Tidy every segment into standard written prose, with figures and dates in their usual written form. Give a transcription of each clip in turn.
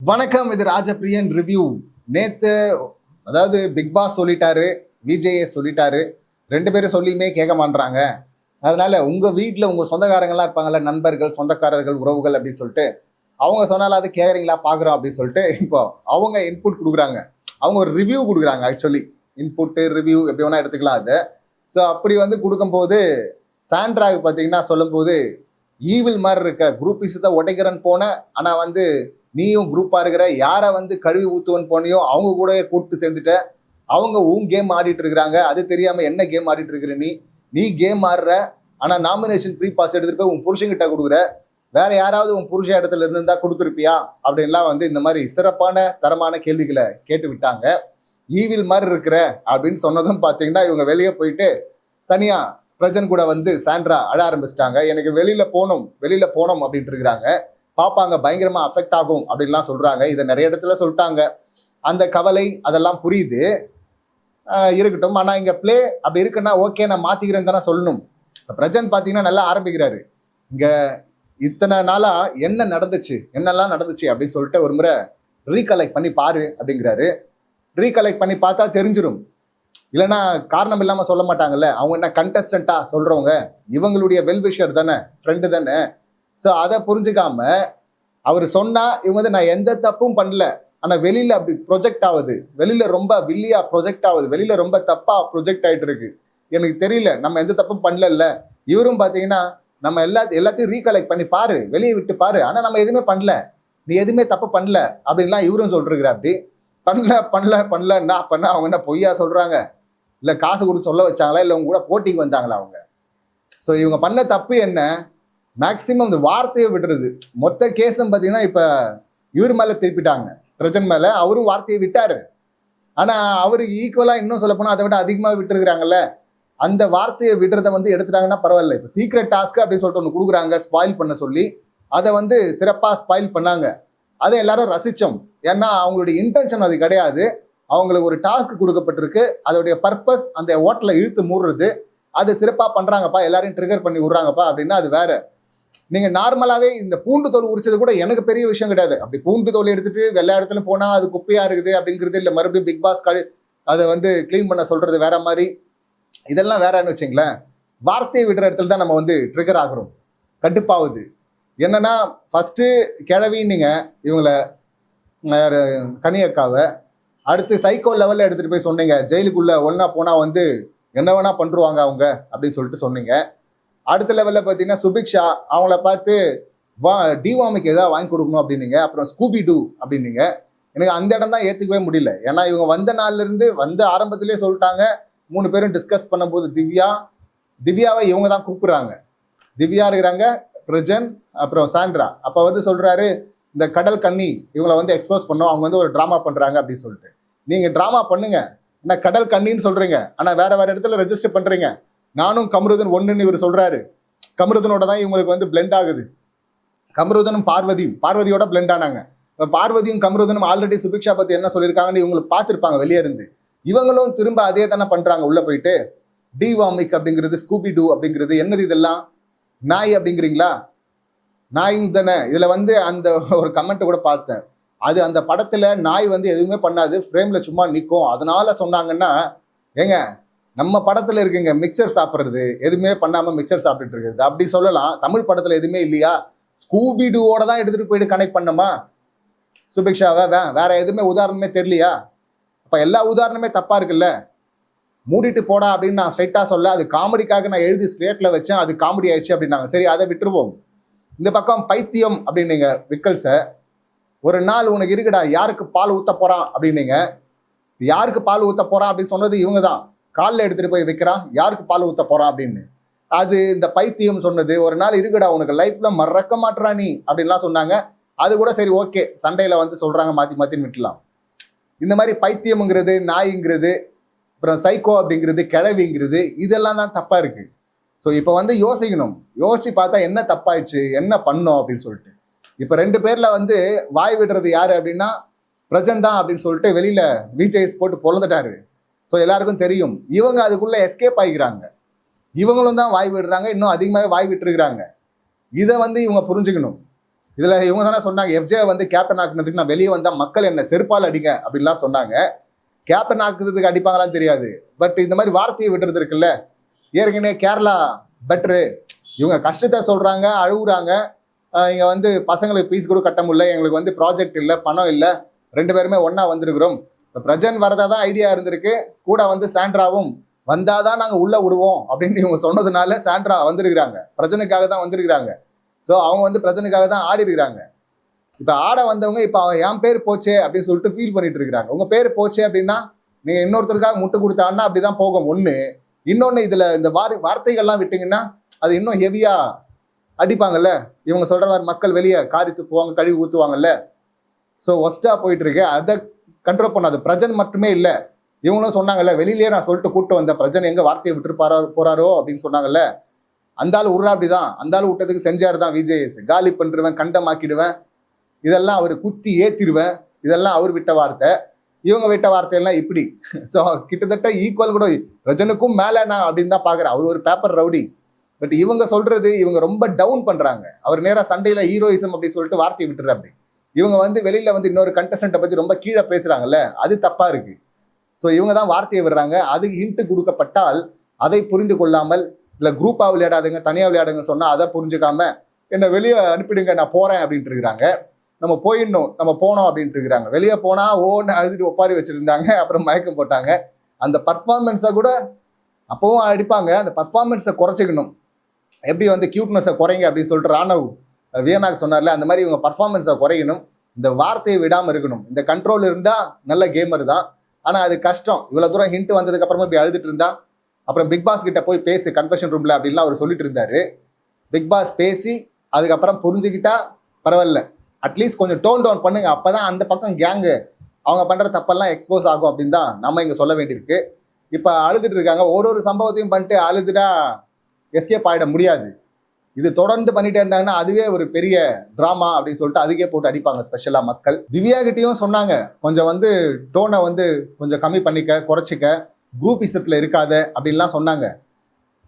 வணக்கம், இது ராஜபிரியன் ரிவ்யூ. நேத்து அதாவது பிக் பாஸ் சொல்லிட்டாரு, விஜே சொல்லிட்டாரு. 2 பேரும் சொல்லியுமே கேட்க மாட்றாங்க. அதனால உங்க வீட்டில் உங்க சொந்தக்காரங்களாம் இருப்பாங்கல்ல, நண்பர்கள், சொந்தக்காரர்கள், உறவுகள் அப்படின்னு சொல்லிட்டு அவங்க சொன்னாலும் அது கேட்குறீங்களா பார்க்குறோம் அப்படின்னு சொல்லிட்டு இப்போ அவங்க இன்புட் கொடுக்குறாங்க. அவங்க ஒரு ரிவ்யூ கொடுக்குறாங்க. ஆக்சுவலி இன்புட்டு ரிவ்யூ எப்படி வேணா எடுத்துக்கலாம் அதை. ஸோ அப்படி வந்து கொடுக்கும்போது சாண்ட்ராக்கு பார்த்தீங்கன்னா சொல்லும்போது ஈவில் மாதிரி இருக்க குரூப் தான் உடைக்கிறன்னு போனேன். ஆனால் வந்து நீயும் குரூப்பாக இருக்கிற யாரை வந்து கழுவி ஊற்றுவன் போனியோ அவங்க கூட கூப்பிட்டு சேர்ந்துட்ட. அவங்க கேம் ஆடிட்டு இருக்கிறாங்க. அது தெரியாமல் என்ன கேம் ஆடிட்டு இருக்கிற நீ கேம் ஆடுற. ஆனால் நாமினேஷன் ஃப்ரீ பாஸ் எடுத்துகிட்டு போய் உன் புருஷங்கிட்ட கொடுக்குற. வேற யாராவது உன் புருஷ இடத்துல இருந்தா கொடுத்துருப்பியா அப்படின்லாம் வந்து இந்த மாதிரி சிறப்பான தரமான கேள்விகளை கேட்டு விட்டாங்க. ஈவில் மாதிரி இருக்கிற அப்படின்னு சொன்னதும் பார்த்தீங்கன்னா இவங்க வெளியே போயிட்டு தனியாக பிரஜன் கூட வந்து சாண்ட்ரா அழ ஆரம்பிச்சிட்டாங்க. எனக்கு வெளியில போனோம் அப்படின்ட்டு இருக்கிறாங்க. பார்ப்பாங்க, பயங்கரமா அஃபெக்ட் ஆகும் அப்படின்லாம் சொல்றாங்க. இதை நிறைய இடத்துல சொல்லிட்டாங்க. அந்த கவலை அதெல்லாம் புரியுது, இருக்கட்டும். ஆனால் இங்கே ப்ளே அப்படி இருக்குன்னா ஓகே நான் மாற்றிக்கிறேன்னு தானே சொல்லணும். பிரஜன் பார்த்தீங்கன்னா நல்லா ஆரம்பிக்கிறாரு. இங்கே இத்தனை நாளாக என்னெல்லாம் நடந்துச்சு அப்படின்னு சொல்லிட்டு ஒரு முறை ரீகலெக்ட் பண்ணி பாரு அப்படிங்கிறாரு. ரீகலெக்ட் பண்ணி பார்த்தா தெரிஞ்சிடும். இல்லைன்னா காரணம் இல்லாமல் சொல்ல மாட்டாங்கல்ல. அவங்க என்ன கண்டஸ்டண்ட்டாக சொல்கிறவங்க, இவங்களுடைய வெல்விஷர் தானே, ஃப்ரெண்டு தானே. ஸோ அதை புரிஞ்சுக்காம அவர் சொன்னால் இவங்க வந்து நான் எந்த தப்பும் பண்ணல, ஆனால் வெளியில் அப்படி ப்ரொஜெக்ட் ஆகுது, வெளியில் ரொம்ப வில்லியாக ப்ரொஜெக்ட் ஆகுது, வெளியில் ரொம்ப தப்பாக ப்ரொஜெக்ட் ஆகிட்டு இருக்கு, எனக்கு தெரியல, நம்ம எந்த தப்பும் பண்ணல. இவரும் பார்த்தீங்கன்னா நம்ம எல்லாத்தையும் ரீகலெக்ட் பண்ணி பாரு, வெளியே விட்டு பாரு, ஆனால் நம்ம எதுவுமே பண்ணல, நீ எதுவுமே தப்பு பண்ணல அப்படின்லாம் இவரும் சொல்லிருக்கிறார். அப்படி பண்ணல என்ன பண்ண அவங்க என்ன பொய்யா சொல்கிறாங்க, இல்லை காசு கொடுத்து சொல்ல வச்சாங்களா, இல்லை உங்க கூட போட்டிக்கு வந்தாங்களா அவங்க. ஸோ இவங்க பண்ண தப்பு என்ன, மேக்சிமம் இந்த வார்த்தையை விடுறது. மொத்த கேஸும் பார்த்தீங்கன்னா இப்போ இவர் மேலே திருப்பிட்டாங்க, பிரஜன் மேலே. அவரும் வார்த்தையை விட்டார். ஆனால் அவருக்கு ஈக்குவலாக இன்னும் சொல்ல போனால் அதை விட அதிகமாக விட்டுருக்குறாங்கல்ல. அந்த வார்த்தையை விடுறதை வந்து எடுத்துட்டாங்கன்னா பரவாயில்ல. இப்போ சீக்ரெட் டாஸ்க்கு அப்படின்னு சொல்லிட்டு ஒன்று கொடுக்குறாங்க ஸ்பாயில் பண்ண சொல்லி, அதை வந்து சிறப்பாக ஸ்பாயில் பண்ணாங்க. அதை எல்லாரும் ரசித்தோம். ஏன்னா அவங்களுடைய இன்டென்ஷன் அது கிடையாது. அவங்களுக்கு ஒரு டாஸ்க் கொடுக்கப்பட்டிருக்கு, அதோடைய பர்பஸ் அந்த ஓட்டலை இழுத்து மூடுறது. அது சிறப்பாக பண்ணுறாங்கப்பா, எல்லாரையும் ட்ரிகர் பண்ணி விட்றாங்கப்பா அப்படின்னா அது வேற. நீங்கள் நார்மலாகவே இந்த பூண்டு தோல் உரிச்சது கூட எனக்கு பெரிய விஷயம் கிடையாது. அப்படி பூண்டு தோல் எடுத்துட்டு எல்லா இடத்துல போனால் அது குப்பையாக இருக்குது அப்படிங்கிறது, இல்லை மறுபடியும் பிக் பாஸ் அதை வந்து க்ளீன் பண்ண சொல்கிறது வேற மாதிரி, இதெல்லாம் வேறன்னு வச்சிங்களேன். வார்த்தையை விடுற இடத்துல தான் நம்ம வந்து ட்ரிகர் ஆகிறோம், கட்டுப்பாகுது. என்னன்னா ஃபஸ்ட்டு கிழவின்னீங்க இவங்களை, கனியக்காவை. அடுத்து சைக்கோ லெவலில் எடுத்துகிட்டு போய் சொன்னீங்க, ஜெயிலுக்குள்ளே ஒன்றா போனால் வந்து என்ன வேணா பண்ணுருவாங்க அவங்க அப்படின்னு சொல்லிட்டு சொன்னீங்க. அடுத்த லெவலில் பார்த்தீங்கன்னா சுபிக்ஷா, அவங்கள பார்த்து டிவாமிக்கு எதாவது வாங்கி கொடுக்கணும் அப்படின்னீங்க. அப்புறம் ஸ்கூபி டூ அப்படின்னீங்க. எனக்கு அந்த இடம் தான் ஏற்றுக்கவே முடியல. ஏன்னா இவங்க வந்த நாள்லேருந்து வந்து ஆரம்பத்திலே சொல்லிட்டாங்க. 3 பேரும் டிஸ்கஸ் பண்ணும்போது திவ்யாவை இவங்க தான் கூப்பிட்றாங்க. திவ்யா இருக்கிறாங்க, பிரஜன், அப்புறம் சாண்ட்ரா. அப்போ வந்து சொல்கிறாரு இந்த கடல் கன்னி இவங்களை வந்து எக்ஸ்போஸ் பண்ணோம், அவங்க வந்து ஒரு ட்ராமா பண்ணுறாங்க அப்படின்னு சொல்லிட்டு. நீங்கள் ட்ராமா பண்ணுங்க, என்ன கடல் கண்ணின்னு சொல்கிறீங்க, ஆனால் வேறு இடத்துல ரெஜிஸ்டர் பண்ணுறீங்க. நானும் கமருதன் ஒன்றுன்னு இவர் சொல்கிறாரு. கமருதனோட தான் இவங்களுக்கு வந்து பிளெண்ட் ஆகுது. கமருதனும் பார்வதியோட பிளெண்ட் ஆனாங்க. இப்போ பார்வதியும் கமருதனும் ஆல்ரெடி சுபிக்ஷா பற்றி என்ன சொல்லியிருக்காங்கன்னு இவங்களுக்கு பார்த்துருப்பாங்க வெளியே இருந்து. இவங்களும் திரும்ப அதே தானே பண்ணுறாங்க. உள்ளே போயிட்டு டிவாமிக் அப்படிங்கிறது, ஸ்கூபி டூ அப்படிங்கிறது என்னது, இதெல்லாம் நாய் அப்படிங்கிறீங்களா, நாய் தானே. இதில் வந்து அந்த ஒரு கமெண்ட்டை கூட பார்த்தேன். அது அந்த படத்தில் நாய் வந்து எதுவுமே பண்ணாது, ஃப்ரேமில் சும்மா நிற்கும், அதனால சொன்னாங்கன்னா, ஏங்க நம்ம படத்தில் இருக்குங்க மிக்சர் சாப்பிட்றது, எதுவுமே பண்ணாமல் மிக்சர் சாப்பிட்டுட்டு இருக்குது, அப்படி சொல்லலாம். தமிழ் படத்தில் எதுவுமே இல்லையா, ஸ்கூபி டூவோட தான் எடுத்துகிட்டு போயிட்டு கனெக்ட் பண்ணமா சுபிக்ஷாவை, வேற எதுவுமே உதாரணமே தெரியலையா. அப்போ எல்லா உதாரணமே தப்பாக இருக்குல்ல. மூடிட்டு போடா அப்படின்னு நான் ஸ்ட்ரைட்டாக சொல்ல, அது காமெடிக்காக நான் எழுதி ஸ்ட்ரேட்டில் வச்சேன், அது காமெடி ஆயிடுச்சு அப்படின்னாங்க. சரி அதை விட்டுருவோம். இந்த பக்கம் பைத்தியம் அப்படின்னீங்க விக்கல்ஸை. ஒரு நாள் உனக்கு இருக்குடா, யாருக்கு பால் ஊற்ற போகிறான் அப்படின்னீங்க. யாருக்கு பால் ஊற்ற போகிறான் அப்படின்னு சொன்னது இவங்க தான். காலில் எடுத்துகிட்டு போய் வைக்கிறான், யாருக்கு பால் ஊற்ற போகிறான் அப்படின்னு. அது இந்த பைத்தியம் சொன்னது. ஒரு நாள் இருக்குடா உனக்கு லைஃப்பில் மறக்க மாட்டேறா நீ அப்படின்லாம் சொன்னாங்க. அது கூட சரி ஓகே, சண்டையில் வந்து சொல்கிறாங்க, மாற்றின்னு விட்டுலாம். இந்த மாதிரி பைத்தியம்ங்கிறது, நாய்ங்கிறது, அப்புறம் சைக்கோ அப்படிங்கிறது, கிழவிங்கிறது, இதெல்லாம் தான் தப்பாக இருக்குது. ஸோ இப்போ வந்து யோசிச்சு பார்த்தா என்ன தப்பாயிடுச்சு, என்ன பண்ணோம் அப்படின்னு சொல்லிட்டு. இப்போ 2 பேரில் வந்து வாய் விடுறது யார் அப்படின்னா பிரஜன் தான் அப்படின்னு சொல்லிட்டு வெளியில் விஜேஎஸ் போட்டு பொழுதுட்டாரு. ஸோ எல்லாருக்கும் தெரியும். இவங்க அதுக்குள்ளே எஸ்கேப் ஆகிக்கிறாங்க. இவங்களும் தான் வாய் விடுறாங்க, இன்னும் அதிகமாகவே வாய் விட்டுருக்குறாங்க. இதை வந்து இவங்க புரிஞ்சுக்கணும். இதுல இவங்க தானே சொன்னாங்க எஃப்ஜே வந்து கேப்டன் ஆக்குனதுக்கு நான் வெளியே வந்தா மக்கள் என்ன செருப்பால் அடிங்க அப்படின்லாம் சொன்னாங்க. கேப்டன் ஆக்குறதுக்கு அடிப்பாங்களான்னு தெரியாது, பட் இந்த மாதிரி வார்த்தையை விடுறது இருக்குல்ல. ஏற்கனவே கேரளா பெட்ரு, இவங்க கஷ்டத்தை சொல்றாங்க, அழுகுறாங்க. இங்க வந்து பசங்களுக்கு பீஸ் கூட கட்ட முடியல, எங்களுக்கு வந்து ப்ராஜெக்ட் இல்லை, பணம் இல்லை, 2 பேருமே ஒன்னா வந்திருக்கிறோம். இப்போ பிரஜன் வரதா தான் ஐடியா இருந்திருக்கு, கூட வந்து சாண்ட்ராவும் வந்தாதான் நாங்கள் உள்ள விடுவோம் அப்படின்னு இவங்க சொன்னதுனால சாண்ட்ரா வந்திருக்கிறாங்க, பிரஜனுக்காக தான் வந்திருக்கிறாங்க. ஸோ அவங்க வந்து பிரஜனுக்காக தான் ஆடி இருக்கிறாங்க. இப்போ ஆட வந்தவங்க இப்போ என் பேர் போச்சே அப்படின்னு சொல்லிட்டு ஃபீல் பண்ணிட்டு இருக்கிறாங்க. உங்க பேர் போச்சே அப்படின்னா நீங்க இன்னொருத்தருக்காக முட்டு கொடுத்தாங்கன்னா அப்படிதான் போகும் ஒண்ணு. இன்னொன்னு இதுல இந்த வார்த்தைகள்லாம் விட்டீங்கன்னா அது இன்னும் ஹெவியா அடிப்பாங்கல்ல. இவங்க சொல்ற மாதிரி மக்கள் வெளியே காரி துப்புவாங்க, கழுவி ஊத்துவாங்கல்ல. ஸோ ஒஸ்டா போயிட்டு இருக்கு. அதை கண்ட்ரோல் பண்ணாது. பிரஜன் மட்டுமே இல்லை, இவங்களும் சொன்னாங்கல்ல, வெளியிலேயே நான் சொல்லிட்டு கூப்பிட்டு வந்த பிரஜன் எங்க வார்த்தையை விட்டு போறாரோ அப்படின்னு சொன்னாங்கல்ல. அந்த ஆள் விட்றா அப்படிதான், அந்த ஆள் விட்டதுக்கு செஞ்சாரு தான் விஜேஎஸ். காலி பண்ணிடுவேன், கண்டமாக்கிடுவேன், இதெல்லாம் அவர் குத்தி ஏத்திடுவேன், இதெல்லாம் அவர் விட்ட வார்த்தை. இவங்க விட்ட வார்த்தையெல்லாம் இப்படி. ஸோ கிட்டத்தட்ட ஈக்குவல் கூட பிரஜனுக்கும் மேலே நான் அப்படின்னு தான் பார்க்குறேன். அவர் ஒரு பேப்பர் ரவுடி. பட் இவங்க சொல்றது இவங்க ரொம்ப டவுன் பண்றாங்க. அவர் நேராக சண்டையில ஹீரோயிசம் அப்படி சொல்லிட்டு வார்த்தையை விட்டுற அப்படி. இவங்க வந்து வெளியில வந்து இன்னொரு கண்டஸ்டன்ட்டை பத்தி ரொம்ப கீழே பேசுறாங்கல்ல, அது தப்பா இருக்கு. ஸோ இவங்க தான் வார்த்தையை விடுறாங்க. அதுக்கு ஹிண்ட் கொடுக்கப்பட்டால் அதை புரிந்து கொள்ளாமல், இல்லை குரூப்பா விளையாடாதுங்க தனியாக விளையாடுங்கன்னு சொன்னா அதை புரிஞ்சுக்காம என்ன வெளியே அனுப்பிடுங்க நான் போறேன் அப்படின்ட்டு இருக்கிறாங்க. நம்ம போயிடணும், நம்ம போனோம் அப்படின்ட்டு இருக்கிறாங்க. வெளியே போனா ஓன்னு அழுதுட்டு ஒப்பாரி வச்சிருந்தாங்க, அப்புறம் மயக்கம் போட்டாங்க. அந்த பர்ஃபார்மன்ஸை கூட அப்பவும் அடிப்பாங்க. அந்த பர்ஃபார்மன்ஸை குறைச்சிக்கணும். எப்படி வந்து கியூட்னஸை குறைங்க அப்படின்னு சொல்லிட்டு ராணவ் வியனாக்கு சொன்னார்ல, அந்த மாதிரி இவங்க பர்ஃபார்மன்ஸை குறையணும், இந்த வார்த்தையை விடாமல் இருக்கணும். இந்த கண்ட்ரோல் இருந்தால் நல்ல கேமர் தான். ஆனால் அது கஷ்டம். இவ்வளோ தூரம் ஹிண்ட் வந்ததுக்கு அப்புறமா இப்படி அழுதுட்டு இருந்தா அப்புறம் பிக் பாஸ் கிட்ட போய் பேசு கன்ஃபெஷன் ரூம்ல அப்படின்லாம் அவர் சொல்லிட்டு இருந்தாரு. பிக் பாஸ் பேசி அதுக்கப்புறம் புரிஞ்சுக்கிட்டா பரவாயில்ல, அட்லீஸ்ட் கொஞ்சம் டோன் டவுன் பண்ணுங்க, அப்பதான் அந்த பக்கம் கேங்கு அவங்க பண்ற தப்பெல்லாம் எக்ஸ்போஸ் ஆகும் அப்படின்னு தான் நம்ம இங்க சொல்ல வேண்டியிருக்கு. இப்ப அழுதுட்டு இருக்காங்க. ஒரு சம்பவத்தையும் பண்ணிட்டு அழுதுட்டா எஸ்கேப் ஆயிட முடியாது. இது தொடர்ந்து பண்ணிட்டே இருந்தாங்கன்னா அதுவே ஒரு பெரிய டிராமா அப்படின்னு சொல்லிட்டு அதுக்கே போட்டு அடிப்பாங்க ஸ்பெஷலா மக்கள். திவ்யா கிட்டையும் சொன்னாங்க, கொஞ்சம் வந்து டோனை வந்து கொஞ்சம் கம்மி பண்ணிக்க, குறைச்சிக்க, குரூப் இசத்துல இருக்காத அப்படின்லாம் சொன்னாங்க.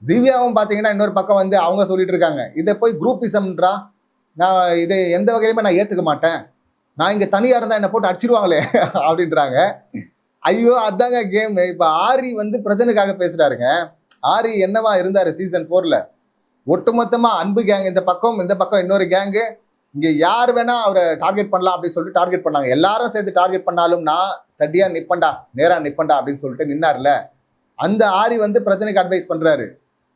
திவ்யாவும் பார்த்தீங்கன்னா இன்னொரு பக்கம் வந்து அவங்க சொல்லிட்டு இருக்காங்க, இதை போய் குரூப் இசம்ன்றா, நான் இதை எந்த வகையிலுமே நான் ஏற்றுக்க மாட்டேன், நான் இங்கே தனியாக இருந்தால் என்னை போட்டு அடிச்சிருவாங்களே அப்படின்றாங்க. ஐயோ அதாங்க கேம். இப்போ ஆரி வந்து பிரஜனுக்காக பேசுகிறாருங்க. ஆரி என்னவா இருந்தார் சீசன் 4ல்? ஒட்டுமொத்தமாக அன்பு கேங் இந்த பக்கம் இன்னொரு கேங்கு, இங்கே யார் வேணா அவரை டார்கெட் பண்ணலாம் அப்படின்னு சொல்லிட்டு டார்கெட் பண்ணாங்க. எல்லாரும் சேர்த்து டார்கெட் பண்ணாலும் நான் ஸ்டடியாக நிற்பண்டா, நேராக நிற்பண்டா அப்படின்னு சொல்லிட்டு நின்னார்ல. அந்த ஆரி வந்து பிரஜனுக்கு அட்வைஸ் பண்ணுறாரு,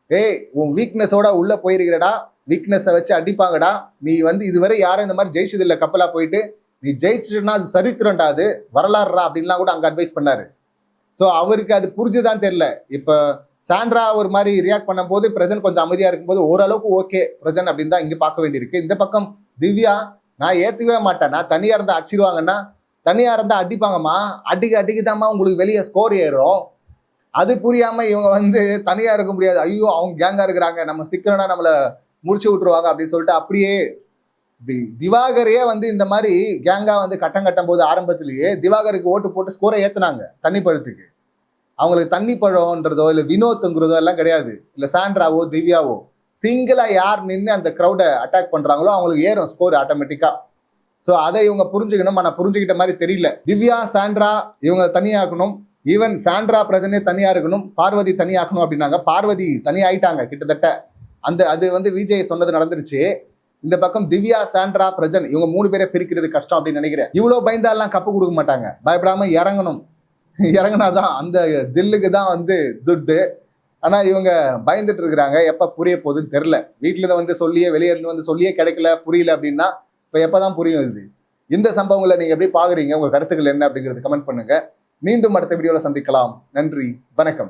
ஏய் உன் வீக்னஸோட உள்ளே போயிருக்கிறடா, வீக்னஸை வச்சு அடிப்பாங்கடா, நீ வந்து இதுவரை யாரும் இந்த மாதிரி ஜெயிச்சதில்லை கப்பலாக போயிட்டு, நீ ஜெயிச்சிட்டுனா அது சரித்திரம்டா, அது வரலாறுடா அப்படின்லாம் கூட அங்கே அட்வைஸ் பண்ணாரு. ஸோ அவருக்கு அது புரிஞ்சுதான் தெரியல. இப்போ சாண்ட்ரா ஒரு மாதிரி ரியாக்ட் பண்ணும்போது பிரஜன் கொஞ்சம் அமைதியாக இருக்கும்போது ஓரளவுக்கு ஓகே பிரஜன் அப்படின்னு தான் இங்கே பார்க்க வேண்டியிருக்கு. இந்த பக்கம் திவ்யா, நான் ஏற்றுக்கவே மாட்டேன், நான் தனியாக இருந்தால் அடிச்சிருவாங்கன்னா, தனியாக இருந்தால் அடிப்பாங்கம்மா, அடிக்குதாம்மா உங்களுக்கு வெளியே ஸ்கோர் ஏறும். அது புரியாமல் இவங்க வந்து தனியாக இருக்க முடியாது, ஐயோ அவங்க கேங்காக இருக்கிறாங்க, நம்ம சிக்கனா நம்மளை முடிச்சு விட்டுருவாங்க அப்படின்னு சொல்லிட்டு அப்படியே திவாகரையே வந்து இந்த மாதிரி கேங்காக வந்து கட்டும் போது ஆரம்பத்திலேயே திவாகருக்கு ஓட்டு போட்டு ஸ்கோரை ஏற்றுனாங்க தண்ணி பழத்துக்கு. அவங்களுக்கு தண்ணி பழம்ன்றதோ இல்லை வினோத்துங்கிறதோ எல்லாம் கிடையாது. இல்லை சாண்ட்ராவோ திவ்யாவோ சிங்கிளாக யார் நின்று அந்த க்ரௌடை அட்டாக் பண்ணுறாங்களோ அவங்களுக்கு ஏறும் ஸ்கோர் ஆட்டோமேட்டிக்காக. ஸோ அதை இவங்க புரிஞ்சுக்கணும். ஆனால் புரிஞ்சுக்கிட்ட மாதிரி தெரியல. திவ்யா சாண்ட்ரா இவங்க தனியாக்கணும், ஈவன் சாண்ட்ரா பிரச்சனையே தனியாக இருக்கணும், பார்வதி தனியாக்கணும் அப்படின்னாங்க. பார்வதி தனியாயிட்டாங்க கிட்டத்தட்ட. அது வந்து விஜய் சொன்னது நடந்துருச்சு. இந்த பக்கம் திவ்யா சாண்ட்ரா பிரஜன் இவங்க 3 பேரை பிரிக்கிறது கஷ்டம் அப்படின்னு நினைக்கிறேன். இவ்வளோ பயந்தாலாம் கப்பு கொடுக்க மாட்டாங்க, பயப்படாம இறங்கணும், இறங்கினாதான் அந்த தில்லுக்கு தான் வந்து துட்டு. ஆனால் இவங்க பயந்துட்டு இருக்கிறாங்க, எப்போ புரிய போகுதுன்னு தெரில. வீட்டில் வந்து சொல்லியே வெளியேருந்து வந்து சொல்லியே கிடைக்கல, புரியல அப்படின்னா இப்போ எப்போ தான் புரியும் இது? இந்த சம்பவங்களை நீங்கள் எப்படி பார்க்குறீங்க? உங்கள் கருத்துக்கள் என்ன அப்படிங்கிறது கமெண்ட் பண்ணுங்க. மீண்டும் அடுத்த வீடியோவில் சந்திக்கலாம். நன்றி, வணக்கம்.